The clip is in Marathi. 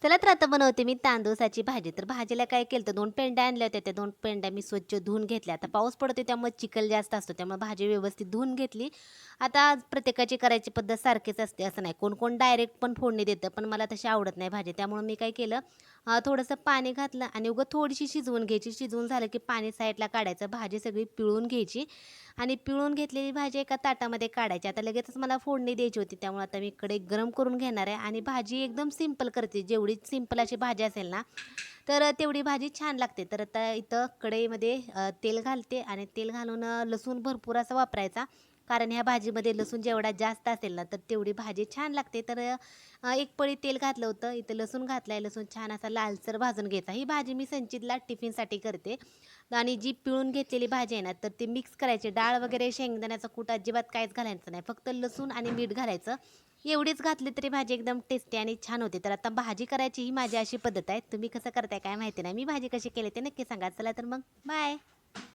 चला तर आता बनवते मी तांदूळाची भाजी. तर भाजीला काय केलं तर 2 पेंड्या आणल्या होत्या. त्या 2 पेंड्या मी स्वच्छ धुवून घेतल्या. आता पाऊस पडतोय त्यामुळे चिखल जास्त असतो. त्यामुळे भाजी व्यवस्थित धुवून घेतली. आता प्रत्येकाची करायची पद्धत सारखीच असते असं नाही. कोण-कोण डायरेक्ट पण फोडणी देतं. पण मला तशी आवडत नाही भाजी. त्यामुळे मी काय केलं थोडंसं पाणी घातलं आणि उगाच थोडीशी शिजवून घ्यायची. शिजवून झालं की पाणी साईडला काढायचं. भाजी सगळी पिळून घ्यायची आणि पिळून घेतलेली भाजी एका ताटामध्ये काढायची. आता लगेचच मला फोडणी द्यायची होती. त्यामुळे आता मी कढई गरम करून घेणार आहे आणि भाजी एकदम सिंपल करते. जेवढी सिंपल अशी भाजी असेल ना, तर तेवढी भाजी छान लागते. तर आता इथं कढईमध्ये तेल घालते आणि तेल घालून लसूण भरपूर असा वापरायचा. कारण ह्या भाजीमध्ये लसूण जेवढा जास्त असेल ना, तर तेवढी भाजी छान लागते. तर एक पळी तेल घातलं होतं. इथं लसूण घातलाय. लसूण छान असा लालसर भाजून घ्यायचा. ही भाजी मी संचितला टिफिनसाठी करते. आणि जी पिळून घेतलेली भाजी आहे ना, तर ती मिक्स करायची. डाळ वगैरे, शेंगदाण्याचा कूट अजिबात काहीच घालायचं नाही. फक्त लसूण आणि मीठ घालायचं. एवढीच घातली तरी भाजी एकदम टेस्टी आणि छान होते. तर आता भाजी करायची ही माझी अशी पद्धत आहे. तुम्ही कसं करताय काय माहिती नाही. मी भाजी कशी केली ते नक्की सांगा. चला तर मग बाय.